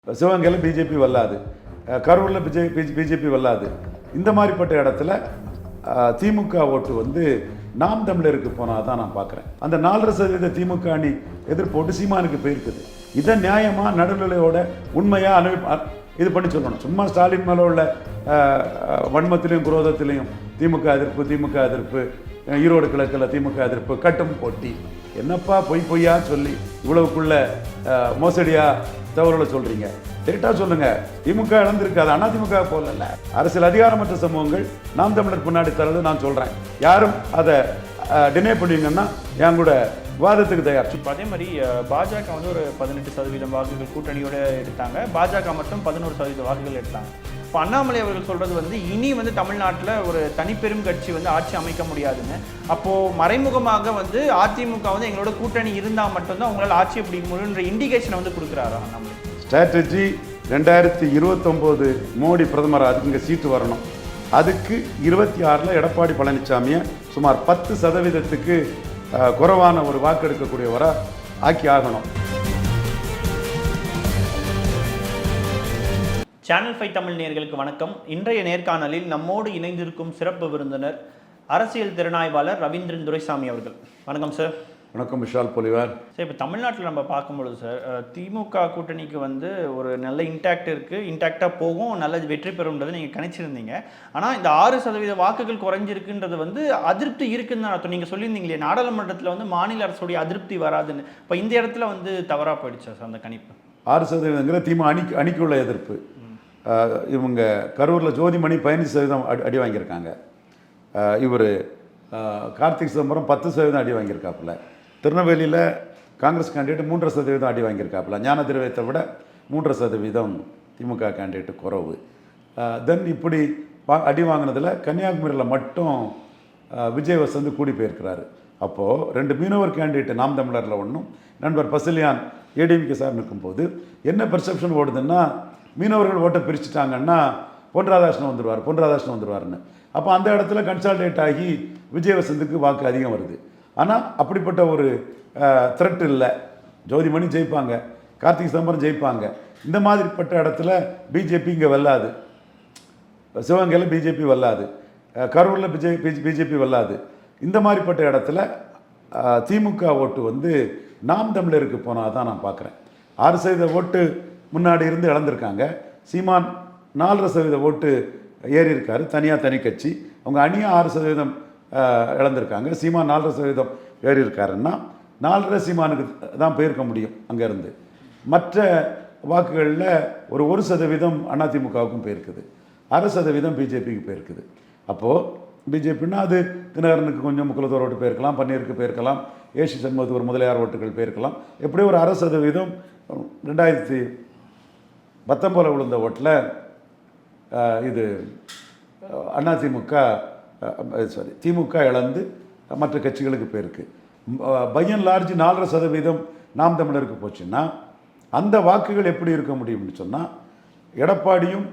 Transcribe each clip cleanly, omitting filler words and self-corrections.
சிவகங்கையில் பிஜேபி வல்லாது, கரூரில் பிஜேபி வல்லாது. இந்த மாதிரிப்பட்ட இடத்துல திமுக ஓட்டு வந்து நாம் தமிழருக்கு போனால் தான் நான் பார்க்குறேன். அந்த 4.5% திமுக அணி எதிர்ப்போட்டு சீமானுக்கு போயிருக்குது. இதை நியாயமாக நடுநிலையோட உண்மையாக இது பண்ணி சொல்லணும். சும்மா ஸ்டாலின் மேலே உள்ள வன்மத்திலையும் குரோதத்திலையும் திமுக எதிர்ப்பு, ஈரோடு கிழக்கில் திமுக எதிர்ப்பு, கட்டும் போட்டி, என்னப்பா பொய்யா சொல்லி இவ்வளவுக்குள்ள மோசடியா தவறுகளை சொல்றீங்க? டேட்டா சொல்லுங்க. திமுக இழந்திருக்காது, அதிமுக போல அரசியல் அதிகாரமற்ற சமூகங்கள் நாம் தமிழர் பின்னாடி தரது நான் சொல்றேன். யாரும் அதை டினே பண்ணுவீங்கன்னா என் கூட விவாதத்துக்கு தயார். அதே மாதிரி பாஜக வந்து ஒரு 18% வாக்குகள் கூட்டணியோட எடுத்தாங்க, பாஜக மட்டும் 11% வாக்குகள் எடுத்தாங்க. இப்போ அண்ணாமலை அவர்கள் சொல்றது வந்து இனி வந்து தமிழ்நாட்டில் ஒரு தனிப்பெரும் கட்சி வந்து ஆட்சி அமைக்க முடியாதுன்னு. அப்போ மறைமுகமாக வந்து அதிமுக வந்து எங்களோட கூட்டணி இருந்தால் மட்டும்தான் உங்களால் ஆட்சி பிடிக்க முடியுன்ற இண்டிகேஷனை வந்து கொடுக்குறாரா அண்ணாமலை? ஸ்ட்ராட்டஜி 2029 மோடி பிரதமர், அதுக்கு இங்கே சீட்டு வரணும். அதுக்கு 26 எடப்பாடி பழனிசாமியை சுமார் 10%க்கு குறைவான ஒரு வாக்கு எடுக்கக்கூடியவராக ஆக்கி ஆகணும். சேனல் 5 தமிழ் நேயர்களுக்கு வணக்கம். இன்றைய நேர்காணலில் நம்மோடு இணைந்திருக்கும் சிறப்பு விருந்தினர் அரசியல் திறனாய்வாளர் ரவீந்திரன் துரைசாமி அவர்கள். வணக்கம் சார். வணக்கம் விஷால் பொலிவார். சார், இப்போ தமிழ்நாட்டில் நம்ம பார்க்கும்பொழுது சார், திமுக கூட்டணிக்கு வந்து ஒரு நல்ல இன்டாக்டாக போகும், நல்ல வெற்றி பெறும்ன்றது நீங்கள் கணிச்சிருந்தீங்க. ஆனால் இந்த 6% வாக்குகள் குறைஞ்சிருக்குன்றது வந்து அதிருப்தி இருக்குன்னு தான் அர்த்தம். நீங்கள் சொல்லியிருந்தீங்களே நாடாளுமன்றத்தில் வந்து மாநில அரசுடைய அதிருப்தி வராதுன்னு. இப்போ இந்த இடத்துல வந்து தவறாக போயிடுச்சா சார் அந்த கணிப்பு? 6%ங்கிற திமுக அணிக்குள்ள எதிர்ப்பு. இவங்க கரூரில் ஜோதிமணி 15% அடி வாங்கியிருக்காங்க. இவர் கார்த்திக் சிதம்பரம் 10% அடி வாங்கியிருக்காப்புல. திருநெல்வேலியில் காங்கிரஸ் கேண்டிடேட் 3% அடி வாங்கியிருக்காப்புல. ஞான திரவியத்தை விட 3% திமுக கேண்டிடேட்டு குறவு. தென் இப்படி அடி வாங்கினதில் கன்னியாகுமரியில் மட்டும் விஜய் வசந்த் கூடி போயிருக்கிறாரு. அப்போது 2 மீனவர் கேண்டிடேட் நாம் தமிழரில் ஒன்றும், நண்பர் பசிலியான் ஏடிஎம்கே சார் நிற்கும்போது என்ன பெர்செப்ஷன் ஓடுதுன்னா, மீனவர்கள் ஓட்டை பிரிச்சுட்டாங்கன்னா பொன் ராதாகிருஷ்ணன் வந்துடுவார்னு. அப்போ அந்த இடத்துல கன்சால்டேட் ஆகி விஜய் வசந்துக்கு வாக்கு அதிகம் வருது. ஆனால் அப்படிப்பட்ட ஒரு த்ரெட் இல்லை. ஜோதிமணி ஜெயிப்பாங்க, கார்த்திக் சிதம்பரம் ஜெயிப்பாங்க. இந்த மாதிரிப்பட்ட இடத்துல பிஜேபி இங்கே வெல்லாது. சிவகங்கையில் பிஜேபி வெல்லாது, கரூரில் பிஜேபி வெல்லாது. இந்த மாதிரிப்பட்ட இடத்துல திமுக ஓட்டு வந்து நாம் தமிழருக்கு போனால் தான் நான் பார்க்குறேன். 6% ஓட்டு முன்னாடி இருந்து இழந்திருக்காங்க. சீமான் 4.5% ஓட்டு ஏறி இருக்காரு, தனி கட்சி. அவங்க அணியாக 6% இழந்திருக்காங்க. சீமான் 4.5% ஏறி இருக்காருன்னா 4.5 சீமானுக்கு தான் போயிருக்க முடியும் அங்கேருந்து. மற்ற வாக்குகளில் ஒரு 1% அதிமுகவுக்கும் போயிருக்குது, 1/2% பிஜேபிக்கு போயிருக்குது. அப்போது பிஜேபின்னா அது தினகரனுக்கு கொஞ்சம் முக்குலத்தோர் ஓட்டு போயிருக்கலாம், பன்னீருக்கு போயிருக்கலாம், ஏசி சண்முகத்துக்கு ஒரு முதலியார் ஓட்டுகள் போயிருக்கலாம். எப்படியும் ஒரு 1/2% 2019 விழுந்த ஓட்டில் இது திமுக இழந்து மற்ற கட்சிகளுக்கு போயிருக்கு. பை அண்ட் லார்ஜ் 4.5% நாம் தமிழருக்கு போச்சுன்னா அந்த வாக்குகள் எப்படி இருக்க முடியும்னு சொன்னால், எடப்பாடியும்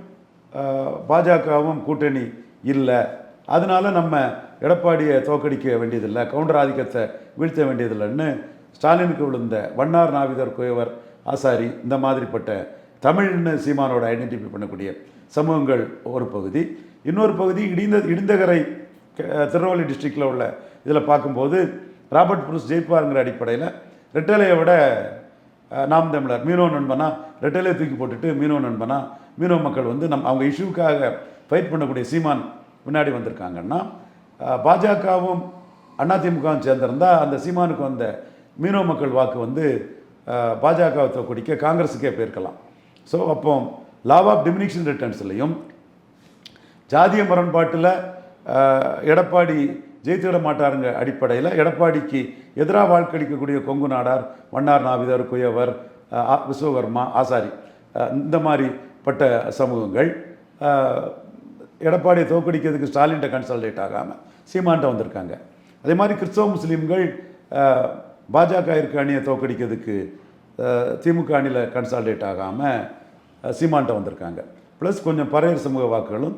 பாஜகவும் கூட்டணி இல்லை, அதனால நம்ம எடப்பாடியை தோக்கடிக்க வேண்டியதில்லை, கவுண்டர் ஆதிக்கத்தை வீழ்த்த வேண்டியதில்லைன்னு ஸ்டாலினுக்கு விழுந்த வண்ணார், நாவிதர், குயவர், ஆசாரி, இந்த மாதிரிப்பட்ட தமிழ்னு சீமானோட ஐடென்டிஃபை பண்ணக்கூடிய சமூகங்கள் ஒரு பகுதி. இன்னொரு பகுதி இடிந்தகரை திருநெல்வேலி டிஸ்ட்ரிக்டில் உள்ள இதில் பார்க்கும்போது ராபர்ட் புரூஸ் ஜெயிப்பாருங்கிற அடிப்படையில் ரெட்டலையை விட நாம் தமிழர் மீனோ நண்பனா, ரெட்டலையை தூக்கி போட்டுட்டு மீனோ நண்பனா, மீனோ மக்கள் வந்து அவங்க இஷ்யூக்காக ஃபைட் பண்ணக்கூடிய சீமான் முன்னாடி வந்திருக்காங்கன்னா, பாஜகவும் அதிமுகவும் சேர்ந்திருந்தால் அந்த சீமானுக்கு வந்த மீனோ மக்கள் வாக்கு வந்து பாஜகவை தோக்கடிக்க காங்கிரஸுக்கே போயிருக்கலாம். ஸோ அப்போ லா ஆஃப் டிமினிஷன் ரிட்டர்ன்ஸ்லையும் ஜாதிய முரண்பாட்டில் எடப்பாடி ஜெயித்துவிட மாட்டாருங்க அடிப்படையில் எடப்பாடிக்கு எதிராக வாழ்க்கடிக்கக்கூடிய கொங்கு நாடார், வண்ணார், நாவிதர், குயவர், விஸ்வகர்மா, ஆசாரி, இந்த மாதிரிப்பட்ட சமூகங்கள் எடப்பாடியை தோக்கடிக்கிறதுக்கு ஸ்டாலின்கிட்ட கன்சல்டேட் ஆகாமல் சீமான்ட்ட வந்திருக்காங்க. அதே மாதிரி கிறிஸ்தவ முஸ்லீம்கள் பாஜக இருக்க அணியை தோக்கடிக்கிறதுக்கு திமுக அணியில் கன்சால்டேட் ஆகாமல் சீமான்ட்ட வந்திருக்காங்க. ப்ளஸ் கொஞ்சம் பறையர் சமூக வாக்குகளும்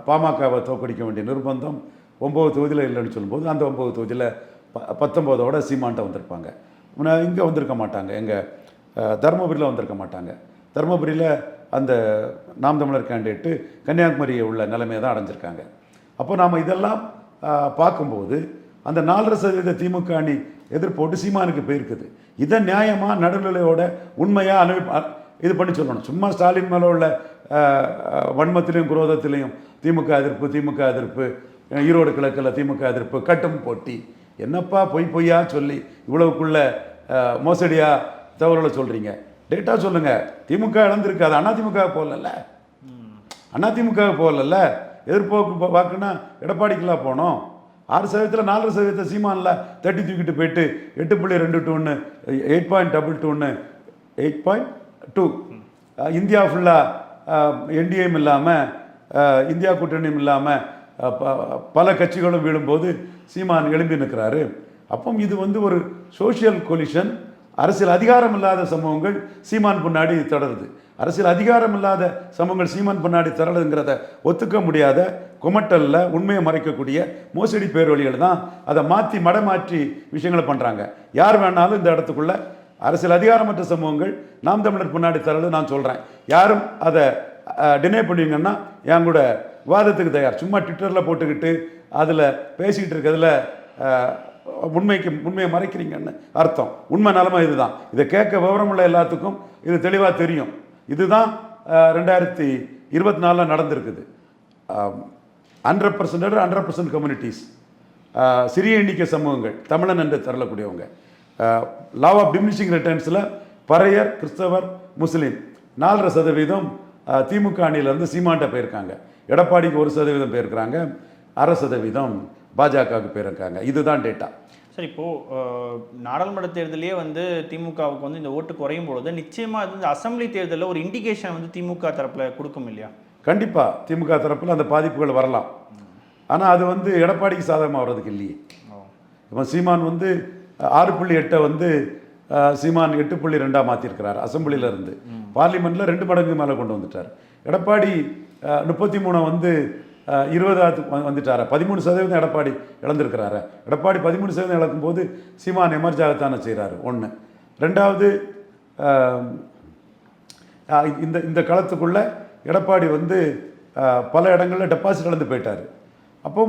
பாமகவை தோக்கடிக்க வேண்டிய நிர்பந்தம் 9 தொகுதியில் இல்லைன்னு சொல்லும்போது அந்த 9 தொகுதியில் 19ஓட சீமான்ட்ட வந்திருப்பாங்க. இங்கே வந்திருக்க மாட்டாங்க, எங்கள் தருமபுரியில் வந்திருக்க மாட்டாங்க. தருமபுரியில் அந்த நாம் தமிழர் கேண்டிடேட்டு கன்னியாகுமரி உள்ள நிலைமையை தான் அடைஞ்சிருக்காங்க. அப்போ நாம் இதெல்லாம் பார்க்கும்போது அந்த 4.5% திமுக அணி எதிர்ப்போட்டு சீமானுக்கு போயிருக்குது. இதை நியாயமாக நடுநிலையோட உண்மையாக இது பண்ணி சொல்லணும். சும்மா ஸ்டாலின் மேலே உள்ள வன்மத்திலையும் குரோதத்திலையும் திமுக எதிர்ப்பு, ஈரோடு கிழக்கில் திமுக எதிர்ப்பு, கட்டும் போட்டி, என்னப்பா பொய்யா சொல்லி இவ்வளவுக்குள்ள மோசடியா தவறுகளை சொல்கிறீங்க? டேட்டா சொல்லுங்கள். திமுக இழந்திருக்கு, அது அதிமுக போகல, எதிர்ப்பு வாக்குன்னா எடப்பாடிக்கெல்லாம் போனோம். 6% 4% சீமானில் தட்டி தூக்கிட்டு போயிட்டு 8.2 8.22 8.2 இந்தியா ஃபுல்லாக என்டிஏயும் இல்லாமல் இந்தியா கூட்டணியும் இல்லாமல் பல கட்சிகளும் விழும்போது சீமான் எழும்பி நிற்கிறாரு. அப்போ இது ஒரு சோஷியல் கொலிஷன். அரசியல் அதிகாரம் இல்லாத சமூகங்கள் சீமான் பின்னாடி தொடருது. அரசியல் அதிகாரம் இல்லாத சமூகங்கள் சீமான் பின்னாடி தொடருதுங்கிறத ஒத்துக்க முடியாத குமட்டலில் உண்மையை மறைக்கக்கூடிய மோசடி பேர்வழிகள் தான் அதை மடமாற்றி விஷயங்களை பண்ணுறாங்க. யார் வேணாலும் இந்த இடத்துக்குள்ள அரசியல் அதிகாரமற்ற சமூகங்கள் நாம் தமிழர் பின்னாடி தரது நான் சொல்கிறேன். யாரும் அதை டினே பண்ணுவீங்கன்னா என் கூட விவாதத்துக்கு தயார். சும்மா ட்விட்டரில் போட்டுக்கிட்டு அதில் பேசிக்கிட்டு இருக்கிறதுல உண்மையை மறைக்கிறீங்கன்னு அர்த்தம். உண்மை நிலைமை இதுதான். இதை கேட்க விவரமுள்ள எல்லாத்துக்கும் இது தெளிவாக தெரியும். இதுதான் 2024 நடந்திருக்குது. 100% கம்யூனிட்டிஸ், சிறிய எண்ணிக்கை சமூகங்கள், தமிழன் என்று தரலக்கூடியவங்க, லா ஆஃப் டிமினிஷிங் ரிட்டர்ன்ஸில் பறையர், கிறிஸ்தவர், முஸ்லீம் 4% திமுக அணியிலேருந்து சீமான்ட்ட போயிருக்காங்க. எடப்பாடிக்கு 1% போயிருக்கிறாங்க, 1/2% பாஜகவுக்கு போயிருக்காங்க. இதுதான் டேட்டா. சரி, இப்போது நாடாளுமன்ற தேர்தலே திமுகவுக்கு இந்த ஓட்டு குறையும் பொழுது நிச்சயமாக இந்த அசம்பிளி தேர்தலில் ஒரு இண்டிகேஷன் திமுக தரப்பில் கொடுக்கும் இல்லையா? கண்டிப்பாக திமுக தரப்பில் அந்த பாதிப்புகள் வரலாம். ஆனால் அது எடப்பாடிக்கு சாதகமாக வர்றதுக்கு இல்லையே. இப்போ சீமான் 6.8 சீமான் 8.2 மாற்றிருக்கிறார். அசம்பிளியிலேருந்து பார்லிமெண்ட்டில் 2 மடங்கு மேலே கொண்டு வந்துட்டார். எடப்பாடி 33 20 வந்துட்டார. 13% எடப்பாடி இழந்திருக்கிறாரு. எடப்பாடி 13% இழக்கும்போது சீமான் எமர்ஜாகத்தானே செய்கிறாரு. 1. 2வது, இந்த களத்துக்குள்ள எடப்பாடி பல இடங்களில் டெபாசிட் இழந்து போயிட்டார். அப்போ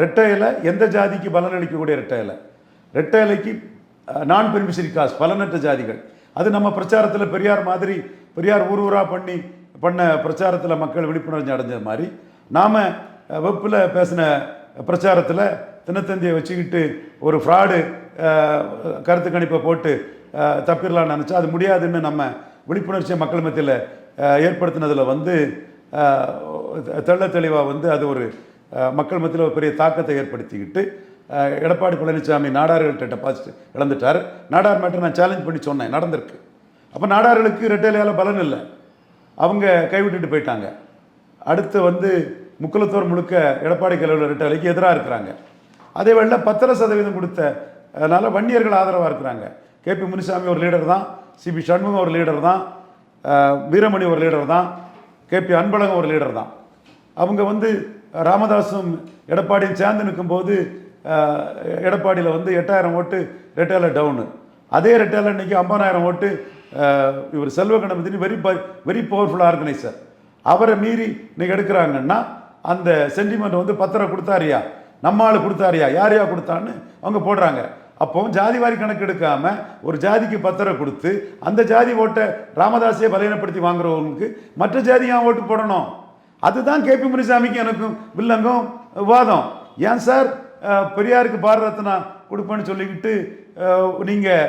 ரெட்டையில எந்த ஜாதிக்கு பலன் அளிக்கக்கூடிய ரெட்டையிலைக்கு நான் பெனிஃபிஷரி காஸ்ட், பலனற்ற ஜாதிகள், அது நம்ம பிரச்சாரத்தில் பெரியார் ஊரா பண்ண பிரச்சாரத்தில் மக்கள் விழிப்புணர்ச்சி அடைஞ்ச மாதிரி நாம் வெப்பில் பேசின பிரச்சாரத்தில் தினத்தந்தியை வச்சுக்கிட்டு ஒரு ஃப்ராடு கருத்து கணிப்பை போட்டு தப்பிடலான்னு நினச்சா அது முடியாதுன்னு நம்ம விழிப்புணர்ச்சியை மக்கள் மத்தியில் ஏற்படுத்தினதில் தெளிவாக அது ஒரு மக்கள் மத்தியில் ஒரு பெரிய தாக்கத்தை ஏற்படுத்திக்கிட்டு எடப்பாடி பழனிசாமி நாடார்கள்ட்ட டெபாசிட் இழந்துட்டார். நாடார் மேட்டர் நான் சேலஞ்ச் பண்ணி சொன்னேன், நடந்திருக்கு. அப்போ நாடார்களுக்கு ரெட்டையிலையால் பலன் இல்லை, அவங்க கைவிட்டுட்டு போயிட்டாங்க. அடுத்து முக்குலத்தோர் முழுக்க எடப்பாடி கையில் ரெட்டையிலைக்கு எதிராக இருக்கிறாங்க. அதே வேளையில் 10% கொடுத்தனால வன்னியர்கள் ஆதரவாக இருக்கிறாங்க. கேபி முனுசாமி ஒரு லீடர் தான், சிபி சண்முகம் ஒரு லீடர் தான், வீரமணி ஒரு லீடர் தான், கேபி அன்பழகம் ஒரு லீடர் தான். அவங்க ராமதாஸும் எடப்பாடியும் சேர்ந்து நிற்கும்போது எடப்பாடியில் 8000 ஓட்டு ரெட்டையில டவுனு. அதே ரெட்டையில இன்னைக்கு 50,000 ஓட்டு இவர் Selva Ganapathi very powerful organiser, அவரை மீறி இன்னைக்கு எடுக்கிறாங்கன்னா அந்த சென்டிமெண்ட் 10 கொடுத்தாரியா, நம்மளால் கொடுத்தாரியா, யாரையா கொடுத்தான்னு அவங்க போடுறாங்க. அப்போ ஜாதிவாரி கணக்கு எடுக்காம ஒரு ஜாதிக்கு 10 கொடுத்து அந்த ஜாதி ஓட்டை ராமதாஸையே பலவீனப்படுத்தி வாங்குறவங்களுக்கு மற்ற ஜாதியாக ஓட்டு போடணும். அதுதான் கேபி முனுசாமிக்கு எனக்கும் வில்லங்கம் விவாதம். ஏன் சார் பெரியாருக்கு பாரத ரத்னா கொடுப்பேன்னு சொல்லிக்கிட்டு நீங்கள்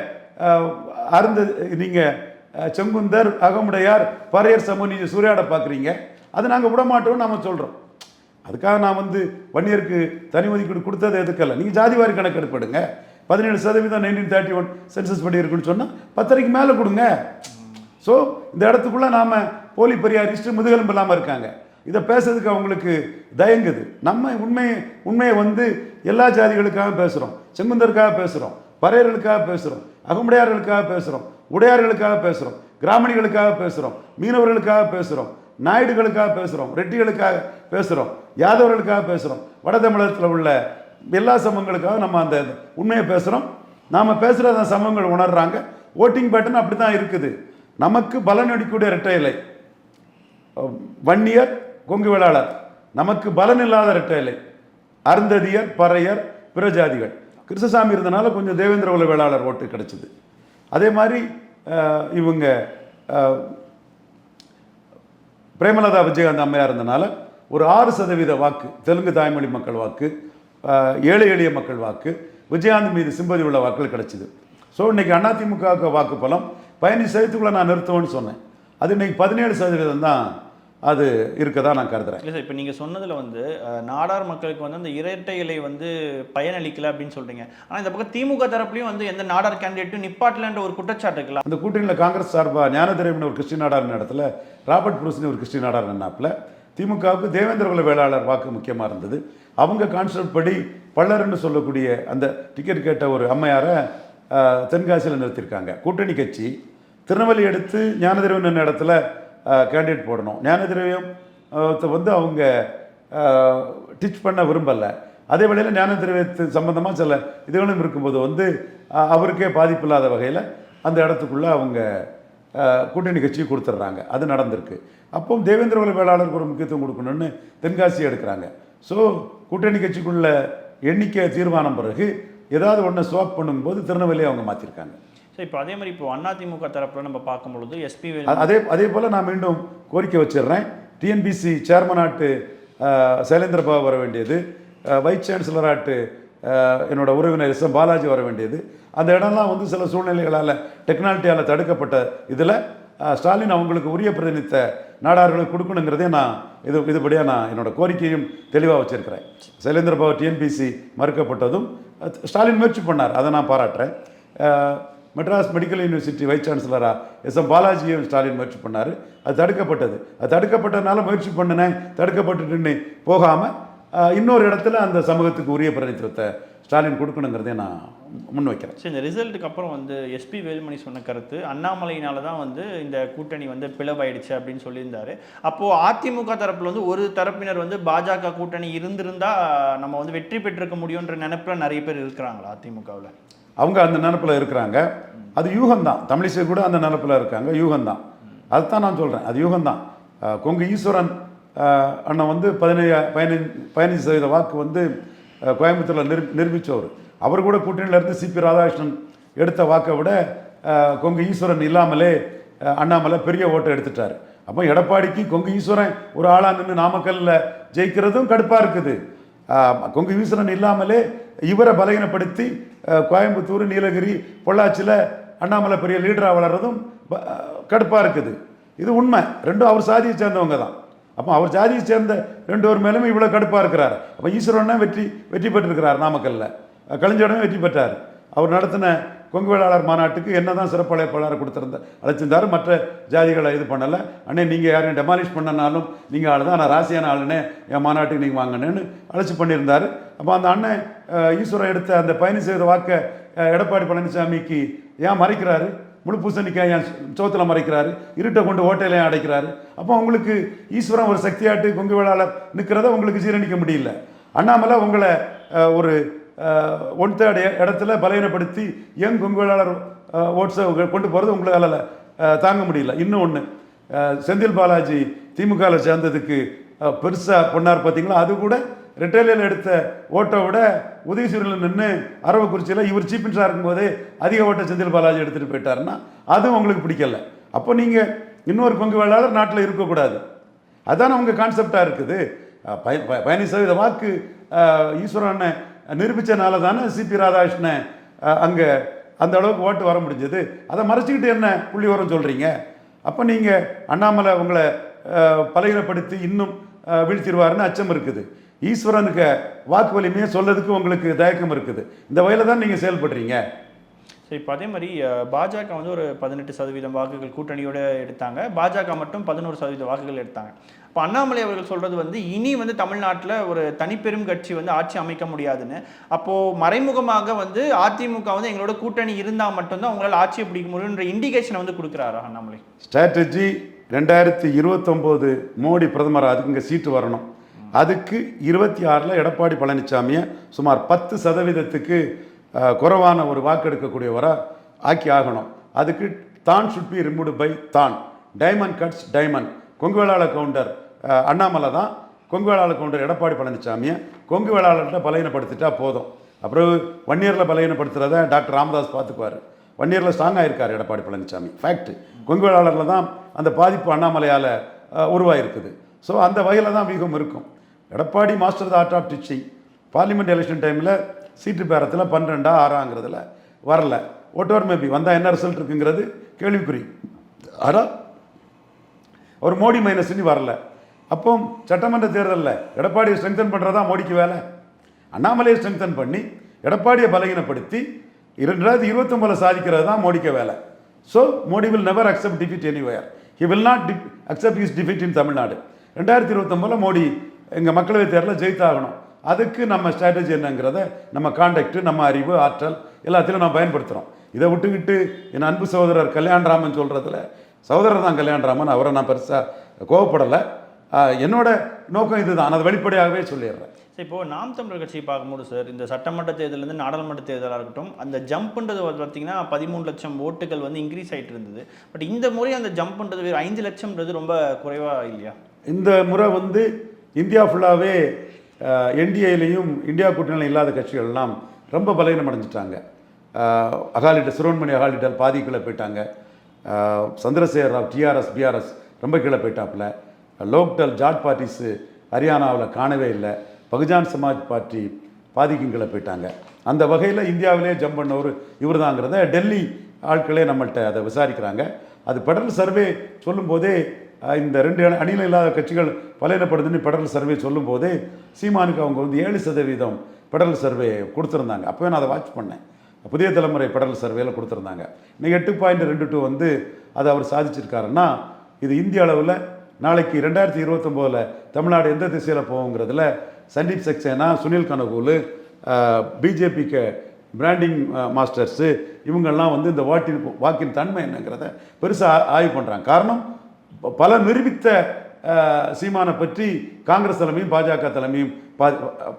செங்குந்தர், அகமுடையார், பறையர் சமூகம் நீங்கள் சூறையாட பார்க்குறீங்க, அதை நாங்கள் விட மாட்டோம்னு நம்ம சொல்கிறோம். அதுக்காக நான் வன்னியருக்கு தனி ஒதுக்கீடு கொடுத்ததை எதுக்கல. நீங்கள் ஜாதிவாரி கணக்கு எடுப்படுங்க. 17% 1931 சென்சஸ் படி இருக்குன்னு சொன்னால் 10க்கு மேலே கொடுங்க. ஸோ இந்த இடத்துக்குள்ளே நாம் போலி பெரியாரிஸ்ட்டு முதுகெலும்பு இல்லாமல் இருக்காங்க. இதை பேசுறதுக்கு அவங்களுக்கு தயங்குது. நம்ம உண்மையை எல்லா ஜாதிகளுக்காக பேசுகிறோம், செங்குந்தருக்காக பேசுகிறோம், பறையர்களுக்காக பேசுகிறோம், அகமுடையார்களுக்காக பேசுகிறோம், உடையார்களுக்காக பேசுகிறோம், கிராமணிகளுக்காக பேசுகிறோம், மீனவர்களுக்காக பேசுகிறோம், நாயுடுகளுக்காக பேசுகிறோம், ரெட்டிகளுக்காக பேசுகிறோம், யாதவர்களுக்காக பேசுகிறோம், வட தமிழகத்தில் உள்ள எல்லா சமூகங்களுக்காக நம்ம அந்த உண்மையை பேசுகிறோம். நாம் பேசுகிற அந்த சமூகங்கள் உணர்றாங்க. ஓட்டிங் பேட்டர்ன் அப்படி தான் இருக்குது. நமக்கு பலன் அளிக்கக்கூடிய இரட்டை இலை, வன்னியர் கொங்கு வேளாளர். நமக்கு பலன் இல்லாத இரட்டை இலை அருந்ததியர், பறையர், பிற ஜாதிகள். கிருஷ்ணசாமி இருந்தனால கொஞ்சம் தேவேந்திர குல வேளாளர் ஓட்டு கிடைச்சிது. அதே மாதிரி இவங்க பிரேமலதா விஜயகாந்த் அம்மையார் இருந்தனால ஒரு 6% வாக்கு, தெலுங்கு தாய்மொழி மக்கள் வாக்கு, ஏழை எளிய மக்கள் வாக்கு, விஜயகாந்த் மீது சிம்பதி உள்ள வாக்குகள் கிடைச்சிது. ஸோ இன்னைக்கு அதிமுக வாக்கு பலம் 15% நான் நிறுத்துவேன்னு சொன்னேன். அது இன்னைக்கு 17% தான் அது இருக்கதா நான் கருதுறேன். இல்லை சார், இப்போ நீங்கள் சொன்னதில் வந்து நாடார் மக்களுக்கு வந்து அந்த இரட்டை இலை வந்து பயனளிக்கல அப்படின்னு சொல்கிறீங்க. ஆனால் இந்த பக்கம் திமுக தரப்புலையும் வந்து எந்த நாடார் கேண்டிடேட்டும் நிப்பாட்டலன்ற ஒரு குற்றச்சாட்டு இருக்குல்ல. அந்த கூட்டணியில் காங்கிரஸ் சார்பாக ஞானதிரவின் ஒரு கிறிஸ்டின் நாடார் இடத்துல ராபர்ட் புரூஸ்னு ஒரு கிறிஸ்டின் நாடார் நின்னாப்புல திமுகவுக்கு தேவேந்திர குல வேளாளர் வாக்கு முக்கியமாக இருந்தது. அவங்க கான்செப்ட் படி பல்லர்னு சொல்லக்கூடிய அந்த டிக்கெட் கேட்ட ஒரு அம்மையாரை தென்காசியில் நிறுத்தியிருக்காங்க. கூட்டணி கட்சி திருநெல்வேலி எடுத்து ஞானதிரவன் இடத்துல கேண்டிடேட் போடணும். ஞானதிரவியம் வந்து அவங்க டிச் பண்ண விரும்பலை. அதே வேளையில் ஞானதிரவியத்து சம்பந்தமாக சில இதுகளும் இருக்கும்போது வந்து அவருக்கே பாதிப்பு இல்லாத வகையில் அந்த இடத்துக்குள்ளே அவங்க கூட்டணி கட்சியை கொடுத்துட்றாங்க. அது நடந்திருக்கு. அப்போ தேவேந்திர குல வேளாளருக்கு ஒரு முக்கியத்துவம் கொடுக்கணும்னு தென்காசி எடுக்கிறாங்க. ஸோ கூட்டணி கட்சிக்குள்ள எண்ணிக்கை தீர்மானம் பிறகு ஏதாவது ஒன்று ஸ்வாப் பண்ணும்போது திருநெல்வேலியை அவங்க மாற்றிருக்காங்க. ஸோ இப்போ அதே மாதிரி இப்போ அதிமுக தரப்பில் நம்ம பார்க்கும்பொழுது எஸ்பி அதே போல் நான் மீண்டும் கோரிக்கை வச்சிடுறேன். டிஎன்பிசி சேர்மனாட்டு சைலேந்திர பாபு வர வேண்டியது, வைஸ் சான்சலராட்டு என்னோட உறவினர் எஸ். எம். பாலாஜி வர வேண்டியது. அந்த இடம்லாம் வந்து சில சூழ்நிலைகளால் டெக்னாலஜியால் தடுக்கப்பட்ட இதில் ஸ்டாலின் அவங்களுக்கு உரிய பிரதிநிதித்த நாடார்களுக்கு கொடுக்கணுங்கிறதே நான் இதுபடியாக நான் என்னோட கோரிக்கையும் தெளிவாக வச்சுருக்கிறேன். சைலேந்திர பாபு டிஎன்பிசி மறுக்கப்பட்டதும் ஸ்டாலின் முயற்சி பண்ணார், அதை நான் பாராட்டுறேன். மெட்ராஸ் மெடிக்கல் யூனிவர்சிட்டி வைஸ் சான்சலராக எஸ். எம். பாலாஜியும் ஸ்டாலின் முயற்சி பண்ணார், அது தடுக்கப்பட்டது. அது தடுக்கப்பட்டதுனால முயற்சி பண்ணினேன், தடுக்கப்பட்டுன்னு போகாமல் இன்னொரு இடத்துல அந்த சமூகத்துக்கு உரிய பிரதிநிதித்துவத்தை ஸ்டாலின் கொடுக்கணுங்கிறதே நான் முன் வைக்கிறேன். சரி, இந்த ரிசல்ட்டுக்கு அப்புறம் வந்து எஸ்பி வேலுமணி சொன்ன கருத்து அண்ணாமலையினால தான் வந்து இந்த கூட்டணி வந்து பிளவாயிடுச்சு அப்படின்னு சொல்லியிருந்தாரு. அப்போது அதிமுக தரப்பில் வந்து ஒரு தரப்பினர் வந்து பாஜக கூட்டணி இருந்திருந்தா நம்ம வந்து வெற்றி பெற்றிருக்க முடியுன்ற நினைப்பில் நிறைய பேர் இருக்கிறாங்களா அதிமுகவில்? அவங்க அந்த நினப்பில் இருக்கிறாங்க. அது யூகம்தான். தமிழிசை கூட அந்த நினப்பில் இருக்காங்க. யூகம்தான். அதுதான் நான் சொல்கிறேன், அது யூகம்தான். கொங்கு ஈஸ்வரன் அண்ணன் வந்து 15% வாக்கு வந்து கோயம்புத்தூரில் நிரூபித்தவர். அவர் கூட கூட்டணியிலேருந்து சிபி ராதாகிருஷ்ணன் எடுத்த வாக்கை விட கொங்கு ஈஸ்வரன் இல்லாமலே அண்ணாமலை பெரிய ஓட்டை எடுத்துட்டார். அப்போ எடப்பாடிக்கு கொங்கு ஈஸ்வரன் ஒரு ஆளாக நின்று நாமக்கல்லில் ஜெயிக்கிறதும் கடுப்பாக இருக்குது. கொங்கு ஈஸ்வரன் இல்லாமலே இவரை பலகீனப்படுத்தி கோயம்புத்தூர், நீலகிரி, பொள்ளாச்சியில் அண்ணாமலை பெரிய லீடராக வளர்றதும் கடுப்பாக இருக்குது. இது உண்மை. ரெண்டும் அவர் சாதியை சேர்ந்தவங்க தான். அப்போ அவர் ஜாதியை சேர்ந்த 2 பேர் மேலும் இவ்வளோ கடுப்பாக இருக்கிறார். அப்போ ஈஸ்வரன்னா வெற்றி பெற்றிருக்கிறார். நாமக்கல்லில் கலைஞருமே வெற்றி பெற்றார். அவர் நடத்தின கொங்கு வேளாளர் மாநாட்டுக்கு என்ன தான் சிறப்பு அழைப்பாளர் அழைச்சிருந்தார். மற்ற ஜாதிகளை இது பண்ணலை. அண்ணே நீங்கள் யாரையும் டெமாலிஷ் பண்ணனாலும் நீங்கள் ஆள் தான், நான் ராசியான ஆளுனே, என் மாநாட்டுக்கு நீங்கள் வாங்கினேன்னு அழைச்சி பண்ணியிருந்தார். அப்போ அந்த அண்ணன் ஈஸ்வரன் எடுத்த அந்த 15% வாக்கை எடப்பாடி பழனிசாமிக்கு ஏன் மறைக்கிறாரு? முழு பூசணிக்காய் ஏன் சோத்தில் மறைக்கிறாரு? இருட்டை கொண்டு ஓட்டையில ஏன் அடைக்கிறாரு? அப்போ உங்களுக்கு ஈஸ்வரன் ஒரு சக்தியாட்டு கொங்கு வேளாளர் நிற்கிறத உங்களுக்கு ஜீரணிக்க முடியல. அண்ணாமலை உங்களை ஒரு 1/3 இடத்துல பலவீனப்படுத்தி ஏன் கொங்கு வேளாளர் ஓட்ஸை கொண்டு போகிறது உங்களால் தாங்க முடியல. இன்னும் ஒன்று, செந்தில் பாலாஜி திமுகவில் சேர்ந்ததுக்கு பெருசாக பொண்ணார் பார்த்தீங்களா? அது கூட ரிட்டைலில் எடுத்த ஓட்டை விட உதயசூரில் நின்று அரவக்குறிச்சியில் இவர் சீஃப் மினிஸ்டராக இருக்கும்போதே அதிக ஓட்டை செந்தில் பாலாஜி எடுத்துகிட்டு போயிட்டாருன்னா அதுவும் உங்களுக்கு பிடிக்கல. அப்போ நீங்கள் இன்னொரு கொங்கு வேளாளர் நாட்டில் இருக்கக்கூடாது. அதான் அவங்க கான்செப்டாக இருக்குது. 15% வாக்கு ஈஸ்வரனை நிரூபித்தனால தானே சிபி ராதாகிருஷ்ணன் அங்கே அந்த அளவுக்கு ஓட்டு வர முடிஞ்சது. அதை மறைச்சிக்கிட்டு என்ன புள்ளி வரம் சொல்கிறீங்க? அப்போ நீங்கள் அண்ணாமலை உங்களை பலகீனப்படுத்தி இன்னும் வீழ்த்திடுவாருன்னு அச்சம் இருக்குது. ஈஸ்வரனுக்கு வாக்கு வலிமையை சொல்லதுக்கு உங்களுக்கு தயக்கம் இருக்குது. இந்த வகையில் தான் நீங்கள் செயல்படுறீங்க. சரி, இப்போ அதே மாதிரி பாஜக வந்து ஒரு 18% வாக்குகள் கூட்டணியோடு எடுத்தாங்க. பாஜக மட்டும் 11% வாக்குகள் எடுத்தாங்க. இப்போ அண்ணாமலை அவர்கள் சொல்கிறது வந்து இனி வந்து தமிழ்நாட்டில் ஒரு தனிப்பெரும் கட்சி வந்து ஆட்சி அமைக்க முடியாதுன்னு. அப்போது மறைமுகமாக வந்து அதிமுக வந்து எங்களோட கூட்டணி இருந்தால் மட்டும்தான் உங்களால் ஆட்சியை பிடிக்க முடியுன்ற இண்டிகேஷனை வந்து கொடுக்குறாரா அண்ணாமலை? ஸ்ட்ராட்டஜி 2029 மோடி பிரதமர், அதுக்கு இங்கே சீட்டு வரணும். அதுக்கு 26 எடப்பாடி பழனிசாமியை சுமார் 10% குறைவான ஒரு வாக்கு எடுக்கக்கூடியவராக ஆக்கி ஆகணும். அதுக்கு தான் ஷுட் பி ரிமூவ்டு பை தான், diamond cuts diamond. Kongu Vellala Gounder Annamalai தான் கொங்கு வேளாள கவுண்டர் எடப்பாடி பழனிசாமியை கொங்கு வேளாளர்கிட்ட பலகீனப்படுத்திட்டா போதும். அப்புறம் 1 இயரில் பலகீனப்படுத்துறத டாக்டர் ராமதாஸ் பார்த்துக்குவார். 1 இயரில் ஸ்ட்ராங்காக இருக்கார் எடப்பாடி பழனிசாமி. ஃபேக்ட், கொங்கு வேளாளரில் தான் அந்த பாதிப்பு அண்ணாமலையால் உருவாயிருக்குது. ஸோ அந்த வகையில் தான் வியூகம் இருக்கும். Edappadi master the art of teaching. Parliament election டைமில் சீட்டு பேரத்தில் 12 6ங்கிறதுல வரல. ஒட்டோர் மேபி வந்தால் என்ன ரிசல்ட் இருக்குங்கிறது கேள்விக்குறி. ஆனால் ஒரு மோடி மைனஸ்ன்னு வரல. அப்போ சட்டமன்ற தேர்தலில் எடப்பாடியை ஸ்ட்ரெங்தன் பண்ணுறதா மோடிக்கு வேலை. அண்ணாமலையை ஸ்ட்ரெங்தன் பண்ணி எடப்பாடியை பலகீனப்படுத்தி 2029 சாதிக்கிறது தான் மோடிக்கு வேலை. So Modi will never accept defeat anywhere. He will not accept his defeat in Tamil Nadu. 2029 Modi எங்கள் மக்களவைத் தேர்தலில் ஜெயித்தாகணும். அதுக்கு நம்ம ஸ்ட்ராட்டஜி என்னங்கிறத நம்ம கான்டாக்ட், நம்ம அறிவு, ஆற்றல் எல்லாத்திலும் நம்ம பயன்படுத்துகிறோம். இதை விட்டுக்கிட்டு என் அன்பு சகோதரர் கல்யாணராமன் சொல்கிறதுல, சகோதரர் தான் கல்யாணராமன், அவரை நான் பெருசாக கோவப்படலை. என்னோட நோக்கம் இதுதான், அதை வெளிப்படையாகவே சொல்லிடுறேன். இப்போது நாம் தமிழர் கட்சி பார்க்கும்போது சார், இந்த சட்டமன்ற தேர்தலேருந்து நாடாளுமன்ற தேர்தலாக இருக்கட்டும், அந்த ஜம்ப்ன்றது பார்த்தீங்கன்னா 13 லட்சம் ஓட்டுகள் வந்து இன்க்ரீஸ் ஆகிட்டு இருந்தது. பட் இந்த முறை அந்த ஜம்ப்ன்றது வேறு 5 லட்சம்ன்றது ரொம்ப குறைவாக இல்லையா? இந்த முறை வந்து இந்தியா ஃபுல்லாகவே என்டிஏலையும் இந்தியா கூட்டணியில் இல்லாத கட்சிகள்லாம் ரொம்ப பலகீனம் அடைஞ்சிட்டாங்க. அகாலிட்ட சிரோன்மணி அகாலிட்ட பாதி கீழே போயிட்டாங்க. சந்திரசேகர் ராவ் டிஆர்எஸ் பிஆர்எஸ் ரொம்ப கீழே போயிட்டாப்புல. லோக்டல் ஜாட் பார்ட்டிஸு ஹரியானாவில் காணவே இல்லை. பகுஜான் சமாஜ் பார்ட்டி பாதிக்கும் கீழே போயிட்டாங்க. அந்த வகையில் இந்தியாவிலே ஜம்ப் பண்ணவர் இவர் தாங்கிறத டெல்லி ஆட்களே நம்மள்கிட்ட அதை விசாரிக்கிறாங்க. அது ஃபெடரல் சர்வே சொல்லும்போதே இந்த 2 அணியில் இல்லாத கட்சிகள் பலகீனப்படுதுன்னு ஃபெடரல் சர்வே சொல்லும்போதே சீமானுக்கு அவங்க வந்து 7% ஃபெடரல் சர்வே கொடுத்துருந்தாங்க. அப்போவே நான் அதை வாட்ச் பண்ணேன். புதிய தலைமுறை ஃபெடரல் சர்வேயில் கொடுத்துருந்தாங்க. இன்னைக்கு 8.22 வந்து அதை அவர் சாதிச்சிருக்காருன்னா, இது இந்திய அளவில் நாளைக்கு 2029 தமிழ்நாடு எந்த திசையில் போகுங்கிறதுல சந்தீப் சக்சேனா, சுனில் கனகூலு, பிஜேபிக்கு பிராண்டிங் மாஸ்டர்ஸு இவங்கெல்லாம் வந்து இந்த வாக்கின் தன்மை என்னங்கிறத பெருசாக ஆய்வு பண்ணுறாங்க. காரணம், பல நிரூபித்த சீமானை பற்றி காங்கிரஸ் தலைமையும் பாஜக தலைமையும்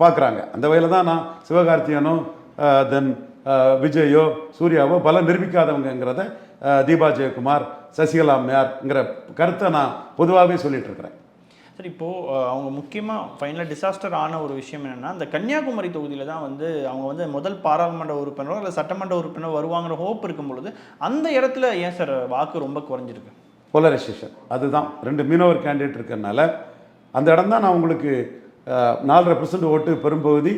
பார்க்குறாங்க. அந்த வகையில் தான் நான் சிவகார்த்தியனோ தென் விஜயோ சூர்யாவோ பல நிரூபிக்காதவங்கிறத தீபா ஜெயக்குமார், சசிகலா அம்மையார்ங்கிற கருத்தை நான் பொதுவாகவே சொல்லிட்டு இருக்கிறேன். சரி, இப்போது அவங்க முக்கியமாக ஃபைனலாக டிசாஸ்டர் ஆன ஒரு விஷயம் என்னென்னா, இந்த கன்னியாகுமரி தொகுதியில் தான் வந்து அவங்க வந்து முதல் பாராளுமன்ற உறுப்பினரோ இல்லை சட்டமன்ற உறுப்பினரோ வருவாங்கிற ஹோப் இருக்கும் பொழுது அந்த இடத்துல ஏன் சார் வாக்கு ரொம்ப குறைஞ்சிருக்கு? போலரைசேஷன் அதுதான். 2 மீனவர் கேண்டிடேட் இருக்கிறதுனால அந்த இடம் தான். நான் உங்களுக்கு 4.5% ஓட்டு பெரும்பகுதி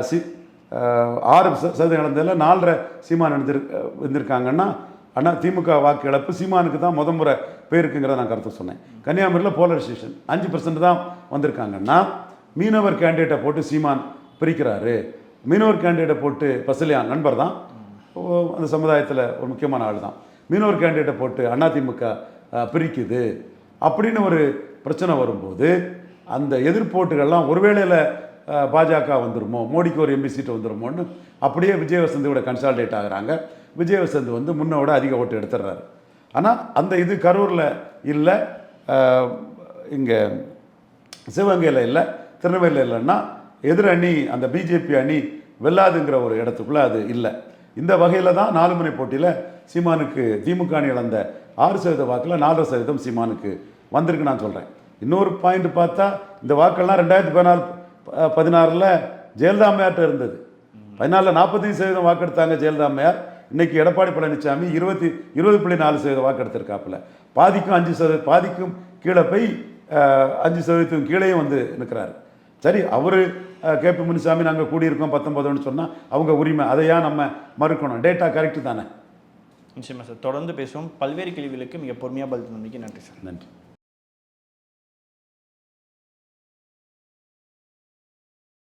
6% இழந்ததில் 4.5 சீமான் இருந்திருக்காங்கன்னா, ஆனால் திமுக வாக்கு இழப்பு சீமானுக்கு தான் முறை போயிருக்குங்கிறத நான் கருத்து சொன்னேன். கன்னியாகுமரியில் போலரைசேஷன் 5% தான் வந்திருக்காங்கன்னா, மீனவர் கேண்டிடேட்டை போட்டு சீமான் பிரிக்கிறாரு. மீனவர் கேண்டிடேட்டை போட்டு பசலியான் நண்பர் தான், அந்த சமுதாயத்தில் ஒரு முக்கியமான ஆள் தான். மீனவர் கேண்டிடேட்டை போட்டு அதிமுக பிரிக்குது அப்படின்னு ஒரு பிரச்சனை வரும்போது, அந்த எதிர்ப்போட்டுகள்லாம் ஒருவேளையில் பாஜக வந்துருமோ, மோடிக்கு ஒரு எம்பி சீட்டு வந்துருமோன்னு அப்படியே விஜயவசந்தியோட கன்சால்டேட் ஆகுறாங்க. விஜயவசந்த் வந்து முன்னோட அதிக ஓட்டு எடுத்துடுறாரு. ஆனால் அந்த இது கரூரில் இல்லை, இங்கே சிவகங்கையில் இல்லை, திருநெல்வேலியில் இல்லைன்னா எதிர் அணி அந்த பிஜேபி அணி வெல்லாதுங்கிற ஒரு இடத்துக்குள்ளே அது இல்லை. இந்த வகையில் தான் 4 முனை போட்டியில் சீமானுக்கு திமுக அணி இழந்த 6% வாக்கில் 4% சீமானுக்கு வந்திருக்கு நான் சொல்கிறேன். இன்னொரு பாயிண்ட் பார்த்தா, இந்த வாக்கெல்லாம் 2016 ஜெயலலிதா அம்மையார்ட்ட இருந்தது. 14 45% வாக்கெடுத்தாங்க ஜெயலலிதா அம்மையார். இன்னைக்கு எடப்பாடி பழனிசாமி 20.4% வாக்கெடுத்திருக்காப்புல. பாதிக்கும் கீழே போய் 5% கீழேயும் வந்து நிற்கிறாரு. சரி, அவர் கேபி முனுசாமி நாங்கள் கூடியிருக்கோம் 19 சொன்னால் அவங்க உரிமை, அதையா நம்ம மறுக்கணும்? டேட்டா கரெக்டு தானே. நிச்சயமாக சார், தொடர்ந்து பேசுவோம். பல்வேறு கேள்விகளுக்கு மிக பொறுமையாக பதில் தந்தமைக்கு நன்றி சார். நன்றி.